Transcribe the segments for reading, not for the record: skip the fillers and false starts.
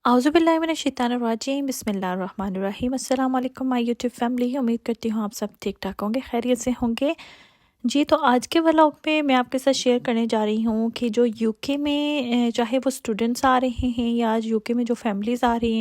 औज़ुबिल्लाहिमिनश्शैतानिर्रजीम बिस्मिल्लाहिर्रहमानिर्रहीम अस्सलाम वालेकुम माय यूट्यूब फैमिली। उम्मीद करती हूँ आप सब ठीक ठाक होंगे, खैरियत से होंगे। जी, तो आज के व्लॉग में मैं आपके साथ शेयर करने जा रही हूँ कि जो यूके में चाहे वो स्टूडेंट्स आ रहे हैं या यूके में जो फैमिलीज़ आ रही हैं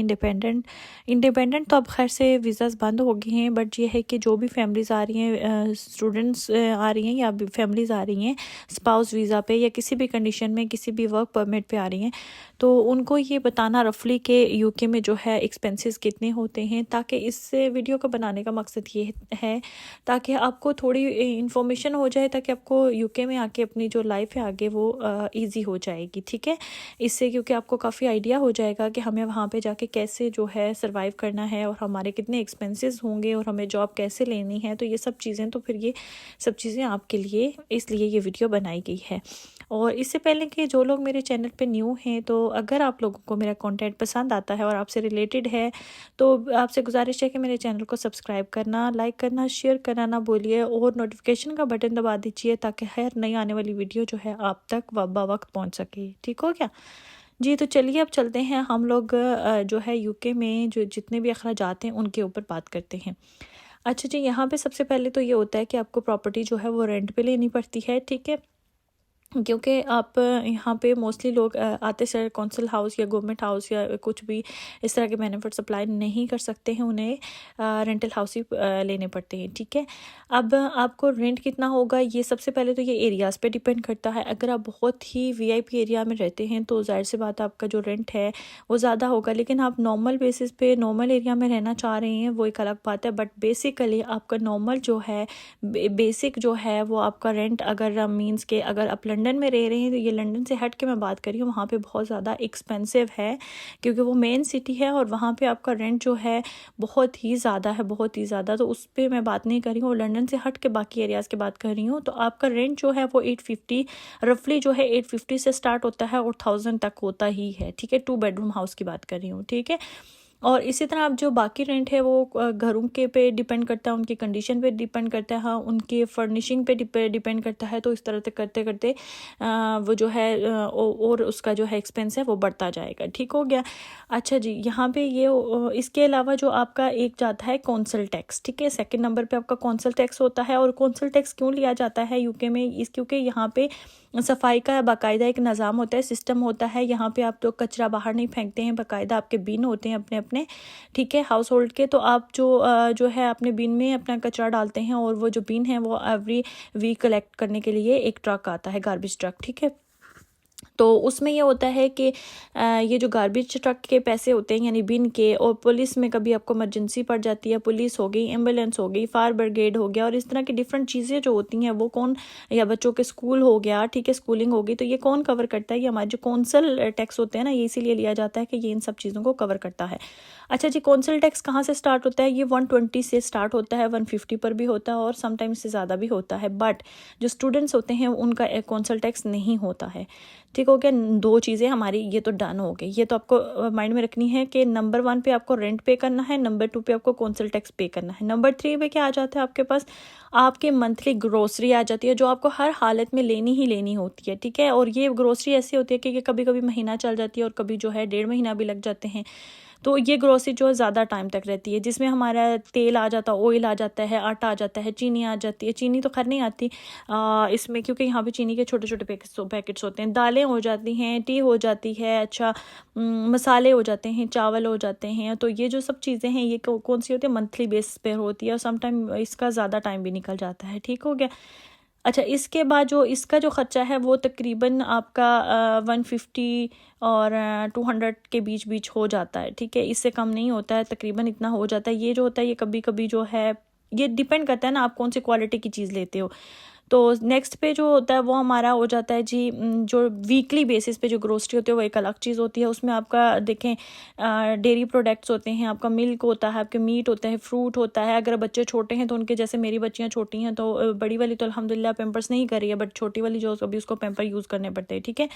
इंडिपेंडेंट तो अब खैर से वीज़ाज़ बंद हो गए हैं, बट ये है कि जो भी फैमिलीज़ आ रही हैं, स्टूडेंट्स आ रही हैं या फैमिलीज़ आ रही हैं स्पाउस वीज़ा पे या किसी भी कंडीशन में किसी भी वर्क परमिट पे आ रही हैं, तो उनको ये बताना रफली कि यूके में जो है एक्सपेंसेस कितने होते हैं, ताकि इस वीडियो को बनाने का मकसद ये है ताकि आपको थोड़ी इन्फॉर्मेशन हो जाए, ताकि आपको यूके में आके अपनी जो लाइफ है आगे वो इजी हो जाएगी। ठीक है, इससे क्योंकि आपको काफ़ी आइडिया हो जाएगा कि हमें वहाँ पे जाके कैसे जो है सरवाइव करना है और हमारे कितने एक्सपेंसेस होंगे और हमें जॉब कैसे लेनी है। तो ये सब चीज़ें, तो फिर ये सब चीज़ें आपके लिए इसलिए ये वीडियो बनाई गई है। और इससे पहले कि जो लोग मेरे चैनल पे न्यू हैं, तो अगर आप लोगों को मेरा कंटेंट पसंद आता है और आपसे रिलेटेड है, तो आपसे गुजारिश है कि मेरे चैनल को सब्सक्राइब करना, लाइक करना, शेयर करना ना भूलिए और नोटिफिकेशन का बटन दबा दीजिए ताकि हर नई आने वाली वीडियो जो है आप तक वक्त पहुंच सके। ठीक हो क्या? जी, तो चलिए अब चलते हैं हम लोग जो है यूके में जो जितने भी अखराजात हैं उनके ऊपर बात करते हैं। अच्छा जी, यहाँ पे सबसे पहले तो ये होता है कि आपको प्रॉपर्टी जो है वो रेंट पे लेनी पड़ती है। ठीक है, क्योंकि आप यहाँ पे मोस्टली लोग आते सर कौंसल हाउस या गवर्नमेंट हाउस या कुछ भी इस तरह के बेनिफिट सप्लाई नहीं कर सकते हैं, उन्हें रेंटल हाउस ही लेने पड़ते हैं। ठीक है, अब आपको रेंट कितना होगा, ये सबसे पहले तो ये एरियाज़ पे डिपेंड करता है। अगर आप बहुत ही वीआईपी एरिया में रहते हैं तो जाहिर सी बात है आपका जो रेंट है वो ज़्यादा होगा, लेकिन आप नॉर्मल बेसिस पे नॉर्मल एरिया में रहना चाह रहे हैं वो एक अलग बात है। बट बेसिकली आपका नॉर्मल जो है बेसिक जो है वो आपका रेंट, अगर मीन्स के अगर आप लंदन में रह रहे हैं तो ये लंदन से हट के मैं बात कर रही हूँ, वहाँ पे बहुत ज़्यादा एक्सपेंसिव है क्योंकि वो मेन सिटी है और वहाँ पे आपका रेंट जो है बहुत ही ज़्यादा है, बहुत ही ज़्यादा। तो उस पर मैं बात नहीं कर रही हूँ, लंदन से हट के बाकी एरियाज़ की बात कर रही हूँ। तो आपका रेंट जो है वो 850 रफली जो है 850 से स्टार्ट होता है और 1000 तक होता ही है। ठीक है, 2 बेडरूम हाउस की बात कर रही हूँ। ठीक है, और इसी तरह आप जो बाकी रेंट है वो घरों के पे डिपेंड करता है, उनकी कंडीशन पे डिपेंड करता है, हाँ उनके फर्निशिंग पे डिपेंड करता है। तो इस तरह से करते करते वो जो है और उसका जो है एक्सपेंस है वो बढ़ता जाएगा। ठीक हो गया? अच्छा जी, यहाँ पे ये इसके अलावा जो आपका एक जाता है कौंसल टैक्स। ठीक है, सेकंड नंबर पे आपका कौंसल टैक्स होता है। और कौंसल टैक्स क्यों लिया जाता है यूके में, क्योंकि यहाँ पे सफाई का बाकायदा एक निज़ाम होता है, सिस्टम होता है। यहाँ पे आप तो कचरा बाहर नहीं फेंकते हैं, बाकायदा आपके बिन होते हैं अपने अपने। ठीक है, हाउस होल्ड के, तो आप जो है अपने बिन में अपना कचरा डालते हैं और वो जो बिन है वो एवरी वीक कलेक्ट करने के लिए एक ट्रक आता है, गार्बेज ट्रक। ठीक है, तो उसमें ये होता है कि ये जो गार्बेज ट्रक के पैसे होते हैं यानी बिन के, और पुलिस में कभी आपको इमरजेंसी पड़ जाती है, पुलिस हो गई, एम्बुलेंस हो गई, फायर ब्रिगेड हो गया और इस तरह की डिफरेंट चीज़ें जो होती हैं वो कौन, या बच्चों के स्कूल हो गया, ठीक है स्कूलिंग हो गई, तो ये कौन कवर करता है? ये हमारे जो कौंसल टैक्स होते हैं ना, ये इसीलिए लिया जाता है कि ये इन सब चीज़ों को कवर करता है। अच्छा जी, कौंसल टैक्स कहाँ से स्टार्ट होता है? ये 120 से स्टार्ट होता है, 150 पर भी होता है और समटाइम्स से ज़्यादा भी होता है। बट जो स्टूडेंट्स होते हैं उनका कौंसल टैक्स नहीं होता है। ठीक हो गया? दो चीज़ें हमारी ये तो डन हो गई। ये तो आपको माइंड में रखनी है कि नंबर 1 पे आपको रेंट पे करना है, नंबर 2 पे आपको कौंसल टैक्स पे करना है, नंबर 3 पे क्या आ जाता है आपके पास? आपके मंथली ग्रोसरी आ जाती है जो आपको हर हालत में लेनी ही लेनी होती है। ठीक है, और ये ग्रोसरी ऐसी होती है कि कभी कभी महीना चल जाती है और कभी जो है 1.5 महीना भी लग जाते हैं। तो ये ग्रोसरी जो है ज़्यादा टाइम तक रहती है, जिसमें हमारा तेल आ जाता है, ऑयल आ जाता है, आटा आ जाता है, चीनी आ जाती है। चीनी तो खैर नहीं आती इसमें, क्योंकि यहाँ पे चीनी के छोटे छोटे पैकेट्स होते हैं। दालें हो जाती हैं, टी हो जाती है, अच्छा मसाले हो जाते हैं, चावल हो जाते हैं। तो ये जो सब चीज़ें हैं ये कौन सी होती है? मंथली बेसिस पे होती है और समटाइम इसका ज़्यादा टाइम भी निकल जाता है। ठीक हो गया? अच्छा, इसके बाद जो इसका जो ख़र्चा है वो तकरीबन आपका 150 और 200 के बीच बीच हो जाता है। ठीक है, इससे कम नहीं होता है, तकरीबन इतना हो जाता है। ये जो होता है ये कभी कभी जो है ये डिपेंड करता है ना आप कौन सी क्वालिटी की चीज़ लेते हो। तो नेक्स्ट पे जो होता है वो हमारा हो जाता है जी, जो वीकली बेसिस पे जो ग्रोसरी होती है वो एक अलग चीज़ होती है। उसमें आपका देखें डेयरी प्रोडक्ट्स होते हैं, आपका मिल्क होता है, आपके मीट होता है, फ्रूट होता है। अगर बच्चे छोटे हैं तो उनके, जैसे मेरी बच्चियाँ छोटी हैं तो बड़ी वाली तो अल्हम्दुलिल्लाह पैम्पर्स नहीं कर रही है, बट छोटी वाली जो अभी उसको पैम्पर यूज़ करने पड़ते हैं। ठीक है,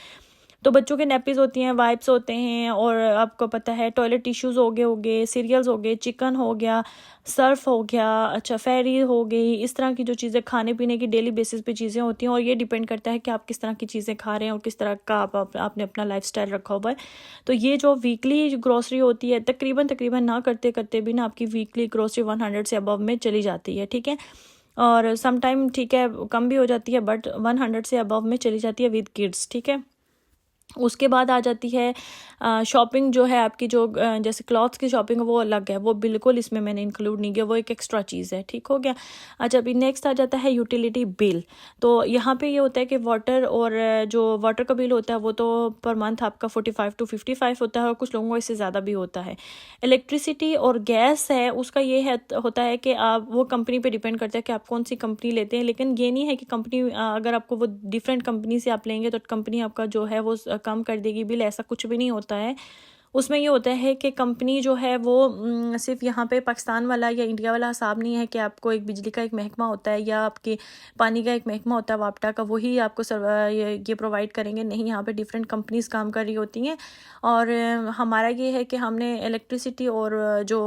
तो बच्चों के नैपीज़ होती हैं, वाइप्स होते हैं, और आपको पता है टॉयलेट टिश्यूज़ हो गए, सीरियल्स हो गए, चिकन हो गया, सर्फ हो गया, अच्छा फेरी हो गई, इस तरह की जो चीज़ें खाने पीने की डेली बेसिस पे चीज़ें होती हैं। और ये डिपेंड करता है कि आप किस तरह की चीज़ें खा रहे हैं और किस तरह का आपने अपना लाइफस्टाइल रखा हुआ है। तो ये जो वीकली ग्रोसरी होती है, तकरीबन ना करते करते भी ना आपकी वीकली ग्रोसरी 100 से अबव में चली जाती है, ठीक है। और सम टाइम ठीक है कम भी हो जाती है, बट 100 से अबव में चली जाती है विद किड्स, ठीक है। उसके बाद आ जाती है शॉपिंग जो है आपकी, जो जैसे क्लॉथ्स की शॉपिंग है वो अलग है, वो बिल्कुल इसमें मैंने इंक्लूड नहीं किया, वो एक एक्स्ट्रा चीज़ है, ठीक हो गया। अच्छा, अभी नेक्स्ट आ जाता है यूटिलिटी बिल। तो यहाँ पे ये होता है कि वाटर, और जो वाटर का बिल होता है वो तो पर मंथ आपका 45 to 55 होता है, और कुछ लोगों को इससे ज़्यादा भी होता है। इलेक्ट्रिसिटी और गैस है उसका ये है होता है कि आप वो कंपनी पे डिपेंड करता है कि आप कौन सी कंपनी लेते हैं। लेकिन ये नहीं है कि कंपनी अगर आपको वो डिफरेंट कंपनी से आप लेंगे तो कंपनी आपका जो है वो कम कर देगी बिल, ऐसा कुछ भी नहीं होता है। उसमें ये होता है कि कंपनी जो है वो सिर्फ यहाँ पे पाकिस्तान वाला या इंडिया वाला हिसाब नहीं है कि आपको एक बिजली का एक महकमा होता है या आपके पानी का एक महकमा होता है वापटा का, वही आपको ये प्रोवाइड करेंगे। नहीं, यहाँ पे डिफरेंट कंपनीज काम कर रही होती हैं। और हमारा ये है कि हमने इलेक्ट्रिसिटी और जो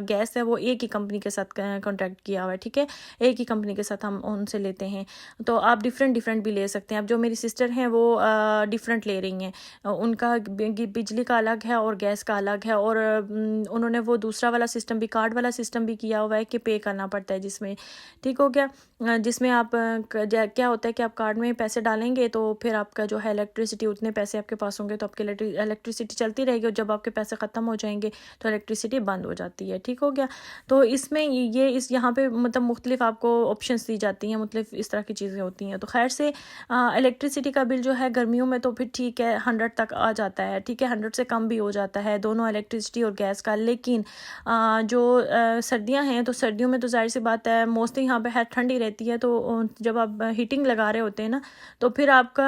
गैस है वो एक ही कंपनी के साथ कॉन्ट्रैक्ट किया हुआ है, ठीक है। एक ही कंपनी के साथ हम उनसे लेते हैं। तो आप डिफरेंट भी ले सकते हैं। अब जो मेरी सिस्टर हैं वो डिफरेंट ले रही हैं, उनका बिजली का अलग है और गैस का अलग है, और उन्होंने वो दूसरा वाला सिस्टम भी, कार्ड वाला सिस्टम भी किया हुआ है कि पे करना पड़ता है, जिसमें ठीक हो गया। जिसमें आप क्या होता है कि आप कार्ड में पैसे डालेंगे तो फिर आपका जो है इलेक्ट्रिसिटी, उतने पैसे आपके पास होंगे तो आपकी इलेक्ट्रिसिटी चलती रहेगी, और जब आपके पैसे ख़त्म हो जाएंगे तो इलेक्ट्रिसिटी बंद हो जाती है, ठीक हो गया। तो इसमें ये इस यहाँ पे मतलब मुख्तलिफ आपको ऑप्शंस दी जाती हैं, मुख्तलिफ इस तरह की चीज़ें होती हैं। तो खैर से इलेक्ट्रिसिटी का बिल जो है गर्मियों में तो फिर ठीक है 100 तक आ जाता है, ठीक है, 100 से कम भी हो जाता है दोनों इलेक्ट्रिसिटी और गैस का। लेकिन जो सर्दियां हैं तो सर्दियों में तो जाहिर सी बात है मोस्टली यहाँ पे है ठंडी रहती है, तो जब आप हीटिंग लगा रहे होते हैं ना तो फिर आपका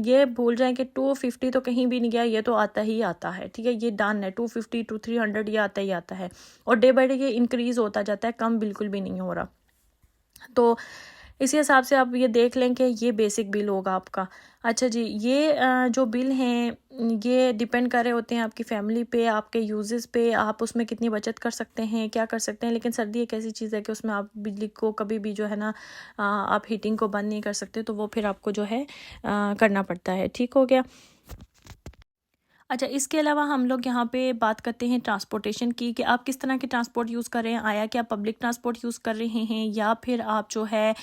ये भूल जाएं कि 250 तो कहीं भी नहीं गया, ये तो आता ही आता है, ठीक है, ये डन है। 250 to 300 ये आता ही आता है, और डे बाई डे ये इंक्रीज़ होता जाता है, कम बिल्कुल भी नहीं हो रहा। तो इसी हिसाब से आप ये देख लें कि ये बेसिक बिल होगा आपका। अच्छा जी, ये जो बिल हैं ये डिपेंड कर रहे होते हैं आपकी फैमिली पे, आपके यूजेस पे, आप उसमें कितनी बचत कर सकते हैं, क्या कर सकते हैं। लेकिन सर्दी एक ऐसी चीज़ है कि उसमें आप बिजली को कभी भी जो है ना आप हीटिंग को बंद नहीं कर सकते, तो वो फिर आपको जो है करना पड़ता है, ठीक हो गया। अच्छा, इसके अलावा हम लोग यहाँ पे बात करते हैं ट्रांसपोर्टेशन की, कि आप किस तरह के ट्रांसपोर्ट यूज़ कर रहे हैं। आया कि आप पब्लिक ट्रांसपोर्ट यूज़ कर रहे हैं, या फिर आप जो है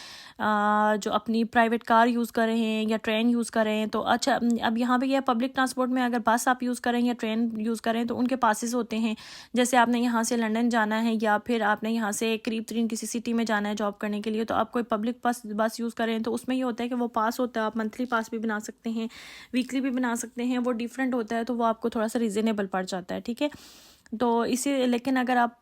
जो अपनी प्राइवेट कार यूज़ कर रहे हैं या ट्रेन यूज़ कर रहे हैं। तो अच्छा, अब यहाँ पे यह पब्लिक ट्रांसपोर्ट में अगर बस आप यूज़ कर रहे हैं या ट्रेन यूज़ कर रहे हैं तो उनके पासेस होते हैं। जैसे आपने यहाँ से लंदन जाना है या फिर आपने यहाँ से करीब तरीन किसी सिटी में जाना है जॉब करने के लिए, तो आप कोई पब्लिक बस यूज़ कर रहे हैं तो उसमें ये होता है कि वो पास होता है, आप मंथली पास भी बना सकते हैं, वीकली भी बना सकते हैं, वो डिफरेंट होता है, तो वो आपको थोड़ा सा रीज़नेबल पड़ जाता है, ठीक है। तो इसी लेकिन अगर आप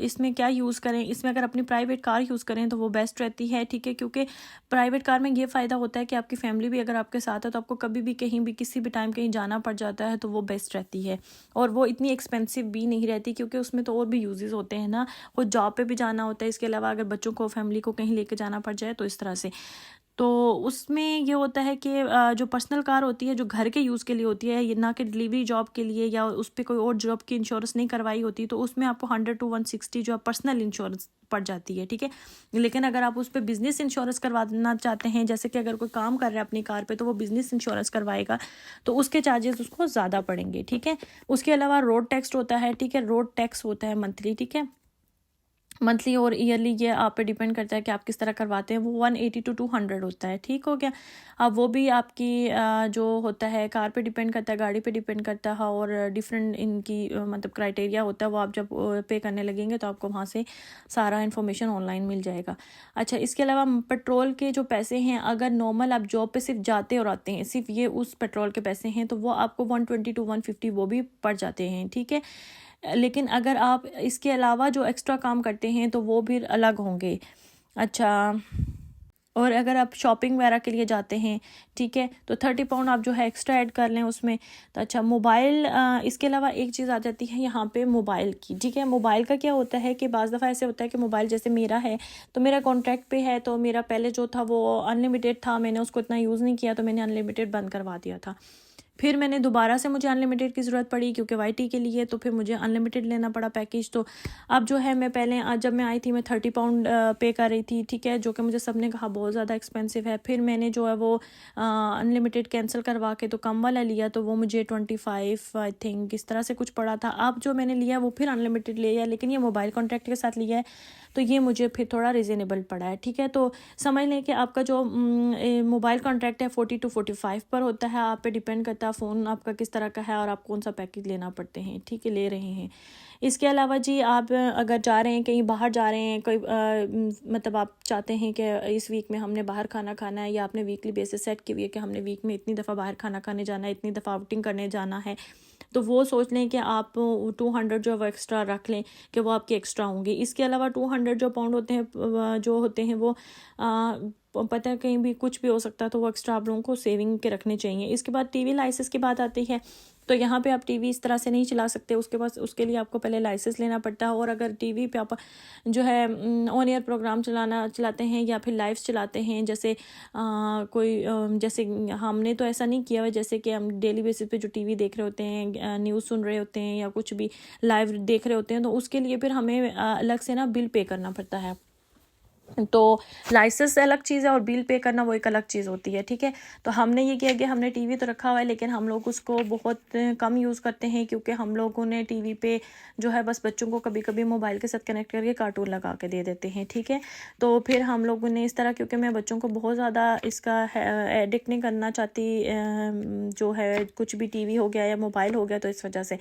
इसमें क्या यूज़ करें, इसमें अगर अपनी प्राइवेट कार यूज़ करें तो वो बेस्ट रहती है, ठीक है। क्योंकि प्राइवेट कार में ये फ़ायदा होता है कि आपकी फैमिली भी अगर आपके साथ है तो आपको कभी भी कहीं भी किसी भी टाइम कहीं जाना पड़ जाता है, तो वो बेस्ट रहती है। और वो इतनी एक्सपेंसिव भी नहीं रहती, क्योंकि उसमें तो और भी यूजेस होते हैं ना, खुद जॉब पे भी जाना होता है, इसके अलावा अगर बच्चों को फैमिली को कहीं लेके जाना पड़ जाए तो इस तरह से। तो उसमें ये होता है कि जो पर्सनल कार होती है जो घर के यूज़ के लिए होती है, ये ना कि डिलीवरी जॉब के लिए या उस पर कोई और जॉब की इंश्योरेंस नहीं करवाई होती, तो उसमें आपको 100 to 160 जो पर्सनल इंश्योरेंस पड़ जाती है, ठीक है। लेकिन अगर आप उस पर बिजनेस इंश्योरेंस करवाना चाहते हैं, जैसे कि अगर कोई काम कर रहा है अपनी कार पे तो वो बिजनेस इंश्योरेंस करवाएगा, तो उसके चार्जेस उसको ज़्यादा पड़ेंगे, ठीक है। उसके अलावा रोड टैक्स होता है, ठीक है, रोड टैक्स होता है मंथली, ठीक है, मंथली और ईयरली, ये आप पे डिपेंड करता है कि आप किस तरह करवाते हैं। वो 180 to 200 होता है, ठीक हो गया। अब वो भी आपकी जो होता है कार पे डिपेंड करता है, गाड़ी पे डिपेंड करता है, और डिफरेंट इनकी मतलब क्राइटेरिया होता है। वो आप जब पे करने लगेंगे तो आपको वहाँ से सारा इन्फॉर्मेशन ऑनलाइन मिल जाएगा। अच्छा, इसके अलावा पेट्रोल के जो पैसे हैं, अगर नॉर्मल आप जॉब पे सिर्फ जाते और आते हैं, सिर्फ ये उस पेट्रोल के पैसे हैं, तो वो आपको 120 to 150 वो भी पड़ जाते हैं, ठीक है। लेकिन अगर आप इसके अलावा जो एक्स्ट्रा काम करते हैं तो वो भी अलग होंगे। अच्छा, और अगर आप शॉपिंग वगैरह के लिए जाते हैं, ठीक है, तो 30 पाउंड आप जो है एक्स्ट्रा ऐड कर लें उसमें। तो अच्छा, मोबाइल इसके अलावा एक चीज़ आ जाती है यहाँ पे मोबाइल की, ठीक है। मोबाइल का क्या होता है कि बाज़ दफ़ा ऐसे होता है कि मोबाइल जैसे मेरा है तो मेरा कॉन्ट्रैक्ट पे है, तो मेरा पहले जो था वो अनलिमिटेड था, मैंने उसको इतना यूज़ नहीं किया तो मैंने अनलिमिटेड बंद करवा दिया था, फिर मैंने दोबारा से मुझे अनलिमिटेड की ज़रूरत पड़ी क्योंकि वाईटी के लिए, तो फिर मुझे अनलिमिटेड लेना पड़ा पैकेज। तो अब जो है मैं पहले जब मैं आई थी मैं 30 पाउंड पे कर रही थी, ठीक है, जो कि मुझे सब ने कहा बहुत ज़्यादा एक्सपेंसिव है। फिर मैंने जो है वो अनलिमिटेड कैंसिल करवा के तो कम वाला लिया, तो वो मुझे 25 आई थिंक इस तरह से कुछ पड़ा था। अब जो मैंने लिया वो फिर अनलिमिटेड लिया, लेकिन ये मोबाइल कॉन्ट्रैक्ट के साथ लिया है, तो ये मुझे फिर थोड़ा रिजनेबल पड़ा है, ठीक है। तो समझ लें कि आपका जो मोबाइल कॉन्ट्रैक्ट है 40 to 45 पर होता है, आप पे डिपेंड करता है फ़ोन आपका किस तरह का है और आप कौन सा पैकेज लेना पड़ते हैं, ठीक है, ले रहे हैं। इसके अलावा जी आप अगर जा रहे हैं कहीं बाहर जा रहे हैं, कोई मतलब आप चाहते हैं कि इस वीक में हमने बाहर खाना खाना है, या आपने वीकली बेसिस सेट की हुई है कि हमने वीक में इतनी दफ़ा बाहर खाना खाने जाना है, इतनी दफ़ा आउटिंग करने जाना है, तो वो सोच लें कि आप 200 जो वो एक्स्ट्रा रख लें कि वो आपके एक्स्ट्रा होंगे। इसके अलावा 200 जो पाउंड होते हैं जो होते हैं वो पता है कहीं भी कुछ भी हो सकता है, तो वो एक्स्ट्रा आप लोगों को सेविंग के रखने चाहिए। इसके बाद टीवी लाइसेंस की बात आती है, तो यहाँ पे आप टीवी इस तरह से नहीं चला सकते, उसके लिए आपको पहले लाइसेंस लेना पड़ता है। और अगर टीवी पे आप जो है ऑन एयर प्रोग्राम चलाते हैं या फिर लाइव चलाते हैं, जैसे जैसे हमने तो ऐसा नहीं किया हुआ, जैसे कि हम डेली बेसिस पे जो टीवी देख रहे होते हैं, न्यूज़ सुन रहे होते हैं या कुछ भी लाइव देख रहे होते हैं, तो उसके लिए फिर हमें अलग से ना बिल पे करना पड़ता है। तो लाइसेंस अलग चीज़ है और बिल पे करना वो एक अलग चीज़ होती है, ठीक है। तो हमने ये किया कि हमने टीवी तो रखा हुआ है, लेकिन हम लोग उसको बहुत कम यूज़ करते हैं, क्योंकि हम लोगों ने टीवी पे जो है बस बच्चों को कभी कभी मोबाइल के साथ कनेक्ट करके कार्टून लगा के दे देते हैं, ठीक है। तो फिर हम लोगों ने इस तरह, क्योंकि मैं बच्चों को बहुत ज़्यादा इसका एडिक्ट नहीं करना चाहती, जो है कुछ भी टीवी हो गया या मोबाइल हो गया, तो इस वजह से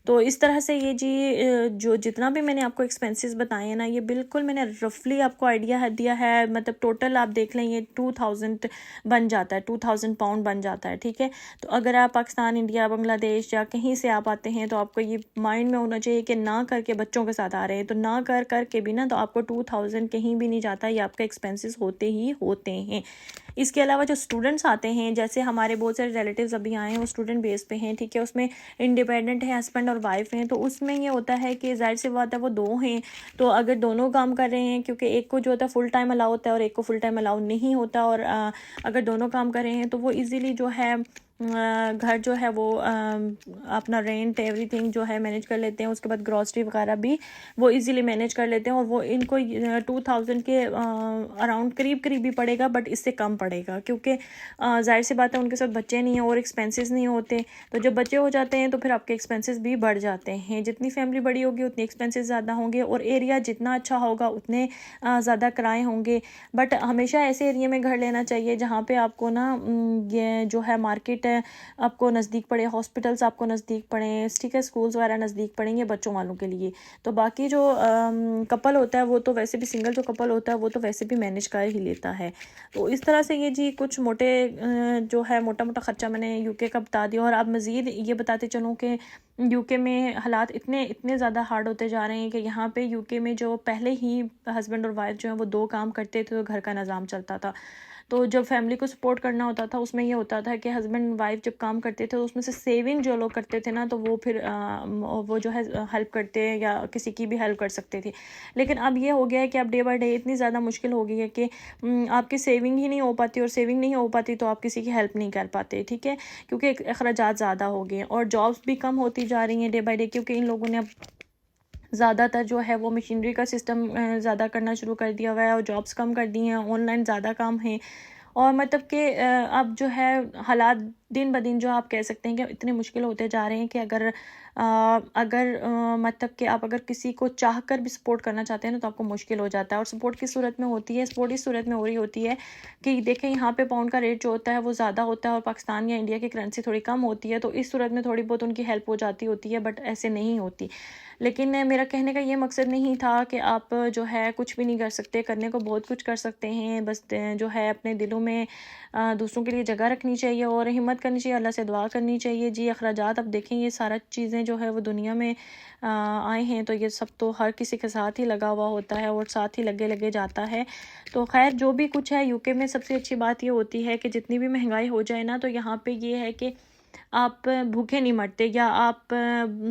तो इस तरह से ये जी जो जितना भी मैंने आपको एक्सपेंसेस बताए हैं ना, ये बिल्कुल मैंने रफली आपको आइडिया दिया है। मतलब टोटल आप देख लें ये 2000 बन जाता है, 2000 पाउंड बन जाता है, ठीक है। तो अगर आप पाकिस्तान, इंडिया, बांग्लादेश या कहीं से आप आते हैं, तो आपको ये माइंड में होना चाहिए कि ना करके बच्चों के साथ आ रहे हैं, तो ना कर के भी ना, तो आपको 2000 कहीं भी नहीं जाता, ये आपका एक्सपेंसेस होते ही होते हैं। इसके अलावा जो स्टूडेंट्स आते हैं, जैसे हमारे बहुत सारे रिलेटिव्स अभी आए हैं, वो स्टूडेंट बेस पे हैं, ठीक है, उसमें इंडिपेंडेंट है, हस्बैंड और वाइफ हैं, तो उसमें ये होता है कि जाहिर सी बात है वो दो हैं, तो अगर दोनों काम कर रहे हैं, क्योंकि एक को जो होता है फुल टाइम अलाउ होता है और एक को फुल टाइम अलाउ नहीं होता, और अगर दोनों काम कर रहे हैं तो वो इजीली जो है घर जो है वो अपना रेंट एवरीथिंग जो है मैनेज कर लेते हैं। उसके बाद ग्रॉसरी वगैरह भी वो इजीली मैनेज कर लेते हैं, और वो इनको 2000 के अराउंड करीब ही पड़ेगा, बट इससे कम पड़ेगा, क्योंकि जाहिर सी बात है उनके साथ बच्चे नहीं हैं और एक्सपेंसेस नहीं होते। तो जब बच्चे हो जाते हैं तो फिर आपके एक्सपेंसेस भी बढ़ जाते हैं। जितनी फैमिली बड़ी होगी उतनी एक्सपेंसेस ज़्यादा होंगे, और एरिया जितना अच्छा होगा उतने ज़्यादा किराए होंगे। बट हमेशा ऐसे एरिया में घर लेना चाहिए जहाँ पे आपको ना ये जो है मार्केट आपको नज़दीक पड़े, हॉस्पिटल्स आपको नज़दीक पड़े, ठीक है, स्कूल्स वगैरह नज़दीक पड़ेंगे बच्चों वालों के लिए। तो बाकी जो कपल होता है वो तो वैसे भी, सिंगल जो कपल होता है वो तो वैसे भी मैनेज कर ही लेता है। तो इस तरह से ये जी कुछ मोटे जो है मोटा मोटा ख़र्चा मैंने यूके का बता दिया। और अब मज़ीद ये बताते चलूँ कि यूके में हालात इतने ज़्यादा हार्ड होते जा रहे हैं कि यहाँ पे यूके में जो पहले ही हस्बैंड और वाइफ जो है वो दो काम करते थे, तो घर का निज़ाम चलता था। तो जब फैमिली को सपोर्ट करना होता था उसमें ये होता था कि हस्बैंड वाइफ जब काम करते थे तो उसमें से सेविंग जो लोग करते थे ना, तो वो फिर वो जो है हेल्प करते या किसी की भी हेल्प कर सकते थे। लेकिन अब ये हो गया है कि अब डे बाय डे इतनी ज़्यादा मुश्किल हो गई है कि आपकी सेविंग ही नहीं हो पाती, और सेविंग नहीं हो पाती तो आप किसी की हेल्प नहीं कर पाते, ठीक है, क्योंकि अखराजात ज़्यादा हो गए हैं और जॉब्स भी कम होती जा रही हैं डे बाय डे, क्योंकि इन लोगों ने अब ज़्यादातर जो है वो मशीनरी का सिस्टम ज़्यादा करना शुरू कर दिया हुआ है और जॉब्स कम कर दी हैं, ऑनलाइन ज़्यादा काम है। और मतलब कि अब जो है हालात दिन ब दिन जो आप कह सकते हैं कि इतने मुश्किल होते जा रहे हैं कि मतलब कि आप अगर किसी को चाह कर भी सपोर्ट करना चाहते हैं ना, तो आपको मुश्किल हो जाता है। और सपोर्ट किस सूरत में होती है? सपोर्ट इस सूरत में हो रही होती है कि देखें यहाँ पे पाउंड का रेट जो होता है वो ज़्यादा होता है और पाकिस्तान या इंडिया की करेंसी थोड़ी कम होती है, तो इस सूरत में थोड़ी बहुत उनकी हेल्प हो जाती होती है, बट ऐसे नहीं होती। लेकिन मेरा कहने का ये मकसद नहीं था कि आप जो है कुछ भी नहीं कर सकते, करने को बहुत कुछ कर सकते हैं, बस जो है अपने दिलों में दूसरों के लिए जगह रखनी चाहिए और हिम्मत करनी चाहिए, अल्लाह से दुआ करनी चाहिए। जी अखराजात अब देखें ये सारा चीज़ें जो है वो दुनिया में आए हैं, तो ये सब तो हर किसी के साथ ही लगा हुआ होता है और साथ ही लगे लगे जाता है। तो खैर जो भी कुछ है यूके में सबसे अच्छी बात ये होती है कि जितनी भी महंगाई हो जाए ना, तो यहाँ पे ये है कि आप भूखे नहीं मरते, या आप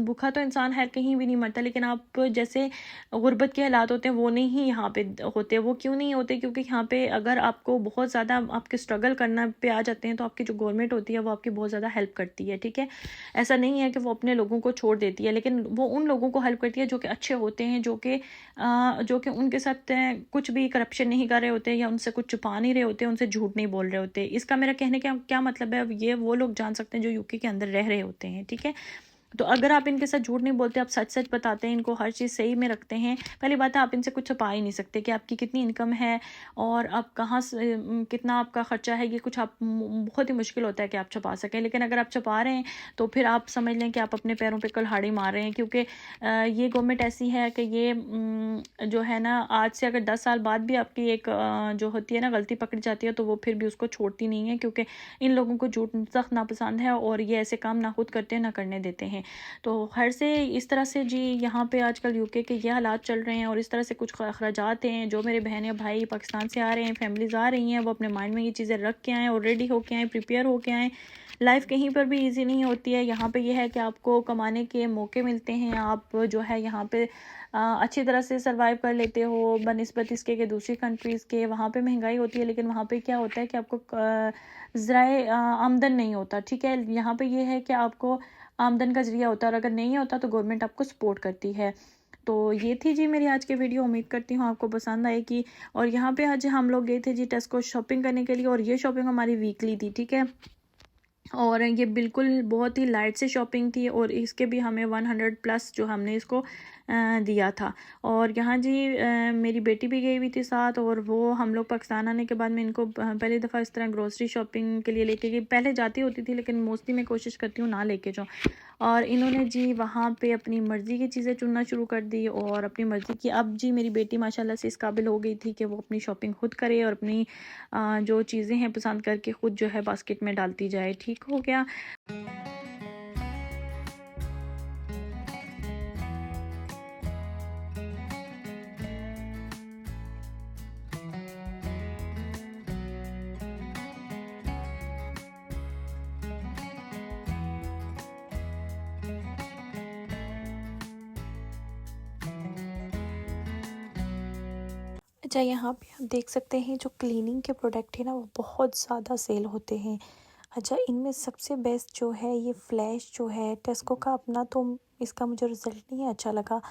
भूखा तो इंसान है कहीं भी नहीं मरता, लेकिन आप जैसे गुर्बत के हालात होते हैं वो नहीं यहाँ पे होते। वो क्यों नहीं होते? क्योंकि यहाँ पे अगर आपको बहुत ज़्यादा आपके स्ट्रगल करना पे आ जाते हैं तो आपकी जो गवर्नमेंट होती है वो आपकी बहुत ज़्यादा हेल्प करती है, ठीक है। ऐसा नहीं है कि वो अपने लोगों को छोड़ देती है, लेकिन वो उन लोगों को हेल्प करती है जो कि अच्छे होते हैं, जो कि उनके साथ कुछ भी करप्शन नहीं कर रहे होते या उनसे कुछ छुपा नहीं रहे होते, उनसे झूठ नहीं बोल रहे होते। इसका मेरा कहने का क्या मतलब है, ये वो लोग जान सकते हैं जो यूके के अंदर रह रहे होते हैं, ठीक है। तो अगर आप इनके साथ झूठ नहीं बोलते, आप सच सच बताते हैं, इनको हर चीज़ सही में रखते हैं, पहली बात है आप इनसे कुछ छुपा ही नहीं सकते कि आपकी कितनी इनकम है और आप कहाँ से कितना आपका खर्चा है, ये कुछ आप बहुत ही मुश्किल होता है कि आप छुपा सकें। लेकिन अगर आप छुपा रहे हैं तो फिर आप समझ लें कि आप अपने पैरों पे कुल्हाड़ी मार रहे हैं, क्योंकि ये गवर्नमेंट ऐसी है कि ये जो है ना, आज से अगर 10 साल बाद भी आपकी एक जो होती है ना गलती पकड़ी जाती है तो वो फिर भी उसको छोड़ती नहीं है, क्योंकि इन लोगों को झूठ सख्त नापसंद है और ये ऐसे काम ना खुद करते हैं ना करने देते हैं। तो हर से इस तरह से जी यहाँ पे आजकल यूके के ये हालात चल रहे हैं और इस तरह से कुछ अखराजात हैं। जो मेरे बहन या भाई पाकिस्तान से आ रहे हैं, फैमिलीज़ आ रही हैं, वो अपने माइंड में ये चीज़ें रख के आएँ और रेडी होके आएँ, प्रिपेयर होके आएँ। लाइफ कहीं पर भी इजी नहीं होती है। यहाँ पे ये है कि आपको कमाने के मौके मिलते हैं, आप जो है यहाँ पे अच्छी तरह से सर्वाइव कर लेते हो बनिस्बत इसके कि दूसरी कंट्रीज़ के। वहाँ पे महंगाई होती है, लेकिन वहाँ पे क्या होता है कि आपको ज़राए आमदन नहीं होता, ठीक है। यहाँ पे ये है कि आपको आमदन का ज़रिया होता है और अगर नहीं होता तो गवर्नमेंट आपको सपोर्ट करती है। तो ये थी जी मेरी आज की वीडियो, उम्मीद करती हूँ आपको पसंद आएगी। और यहाँ पे आज हम लोग गए थे जी टेस्को शॉपिंग करने के लिए, और ये शॉपिंग हमारी वीकली थी, ठीक है। और ये बिल्कुल बहुत ही लाइट से शॉपिंग थी और इसके भी हमें 100 प्लस जो हमने इसको दिया था। और यहाँ जी मेरी बेटी भी गई हुई थी साथ, और वो हम लोग पाकिस्तान आने के बाद में इनको पहली दफ़ा इस तरह ग्रोसरी शॉपिंग के लिए लेके गई। पहले जाती होती थी लेकिन मोस्टली मैं कोशिश करती हूँ ना लेके जाऊँ। और इन्होंने जी वहाँ पे अपनी मर्ज़ी की चीज़ें चुनना शुरू कर दी और अपनी मर्ज़ी की। अब जी मेरी बेटी माशाल्लाह से इस काबिल हो गई थी कि वो अपनी शॉपिंग खुद करे और अपनी जो चीज़ें हैं पसंद करके खुद जो है बास्केट में डालती जाए। ठीक हो गया। अच्छा, यहाँ पे आप देख सकते हैं जो क्लीनिंग के प्रोडक्ट है ना वो बहुत ज़्यादा सेल होते हैं। अच्छा, इनमें सबसे बेस्ट जो है ये फ्लैश जो है टेस्को का अपना, तो इसका मुझे रिज़ल्ट नहीं अच्छा लगा।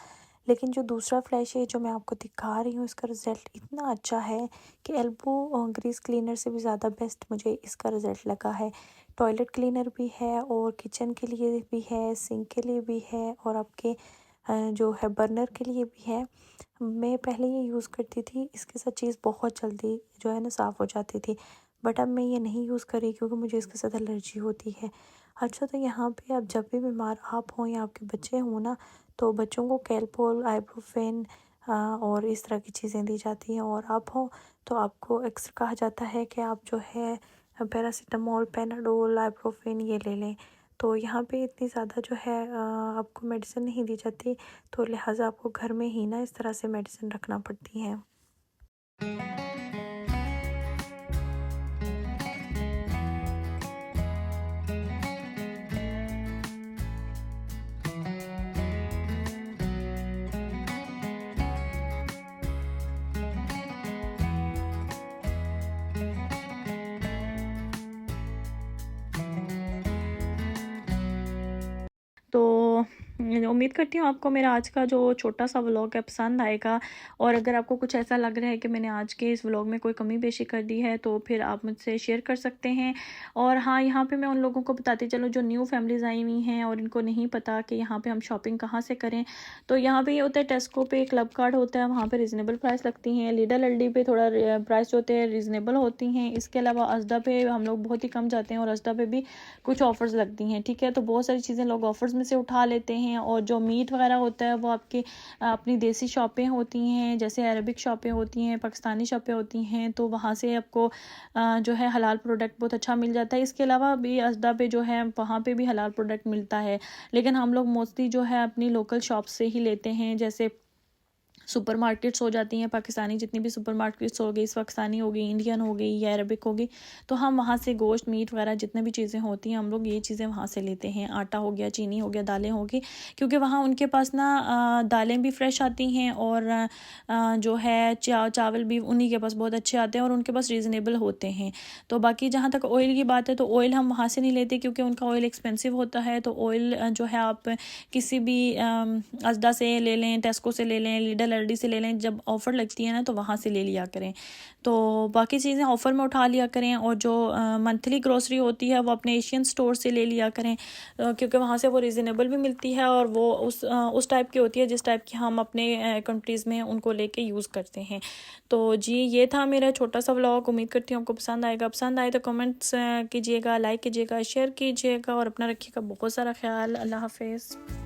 लेकिन जो दूसरा फ्लैश है जो मैं आपको दिखा रही हूँ, इसका रिज़ल्ट इतना अच्छा है कि एल्बो ग्रीस क्लीनर से भी ज़्यादा बेस्ट मुझे इसका रिज़ल्ट लगा है। टॉयलेट क्लीनर भी है और किचन के लिए भी है, सिंक के लिए भी है और आपके जो है बर्नर के लिए भी है। मैं पहले ये यूज़ करती थी, इसके साथ चीज़ बहुत जल्दी जो है ना साफ़ हो जाती थी, बट अब मैं ये नहीं यूज़ कर रही क्योंकि मुझे इसके साथ एलर्जी होती है। अच्छा, तो यहाँ पे आप जब भी बीमार आप हों या आपके बच्चे हों ना, तो बच्चों को कैलपोल, आइब्रोफेन और इस तरह की चीज़ें दी जाती हैं, और आप हों तो आपको एक्स्ट्रा कहा जाता है कि आप जो है पैरासिटामोल, पैनाडोल, आइब्रोफेन ये ले लें। तो यहाँ पे इतनी ज़्यादा जो है आपको मेडिसिन नहीं दी जाती, तो लिहाजा आपको घर में ही ना इस तरह से मेडिसिन रखना पड़ती हैं। तो उम्मीद करती हूँ आपको मेरा आज का जो छोटा सा व्लॉग है पसंद आएगा। और अगर आपको कुछ ऐसा लग रहा है कि मैंने आज के इस व्लॉग में कोई कमी पेशी कर दी है तो फिर आप मुझसे शेयर कर सकते हैं। और हाँ, यहाँ पे मैं उन लोगों को बताती चलूँ जो न्यू फैमिलीज़ आई हुई हैं और इनको नहीं पता कि यहाँ पे हम शॉपिंग कहाँ से करें। तो यहाँ पे ये होता है, टेस्को पे क्लब कार्ड होता है, वहाँ पर रिजनेबल प्राइस लगती हैं। लीडर एलडी पे थोड़ा प्राइस होते हैं रिजनेबल होती हैं। इसके अलावा अजदा पे हम लोग बहुत ही कम जाते हैं और अजदा पे भी कुछ ऑफ़र्स लगती हैं, ठीक है। तो बहुत सारी चीज़ें लोग ऑफ़र्स में से उठा लेते हैं। और जो मीट वगैरह होता है वो आपके अपनी देसी शॉपें होती हैं, जैसे अरबिक शॉपें होती हैं, पाकिस्तानी शॉपें होती हैं, तो वहाँ से आपको जो है हलाल प्रोडक्ट बहुत अच्छा मिल जाता है। इसके अलावा भी अजदा पे जो है वहाँ पे भी हलाल प्रोडक्ट मिलता है, लेकिन हम लोग मोस्टली जो है अपनी लोकल शॉप से ही लेते हैं। जैसे सुपर मार्केट्स हो जाती हैं पाकिस्तानी, जितनी भी सुपर मार्केट्स हो गई, पाकिस्तानी हो गई, इंडियन हो गई या अरबिक हो गई, तो हम वहाँ से गोश्त मीट वगैरह जितने भी चीज़ें होती हैं हम लोग ये चीज़ें वहाँ से लेते हैं। आटा हो गया, चीनी हो गया, दालें होगी, क्योंकि वहाँ उनके पास ना दालें भी फ्रेश आती हैं और जो है चावल भी उन्हीं के पास बहुत अच्छे आते हैं और उनके पास रीज़नेबल होते हैं। तो बाकी जहाँ तक ऑयल की बात है तो ऑयल हम वहाँ से नहीं लेते क्योंकि उनका ऑयल एक्सपेंसिव होता है। तो ऑयल जो है आप किसी भी अजदा से ले लें, टेस्को से ले लें, लीडल एलडी से ले लें, जब ऑफ़र लगती है ना तो वहाँ से ले लिया करें। तो बाकी चीज़ें ऑफ़र में उठा लिया करें और जो मंथली ग्रोसरी होती है वो अपने एशियन स्टोर से ले लिया करें, क्योंकि वहाँ से वो रीज़नेबल भी मिलती है और वो उस टाइप की होती है जिस टाइप की हम अपने कंट्रीज़ में उनको लेके यूज़ करते हैं। तो जी ये था मेरा छोटा सा व्लॉग, उम्मीद करती हूँ आपको पसंद आएगा। पसंद आए तो कमेंट्स कीजिएगा, लाइक कीजिएगा, शेयर कीजिएगा और अपना रखिएगा बहुत सारा ख्याल। अल्लाह हाफ़िज़।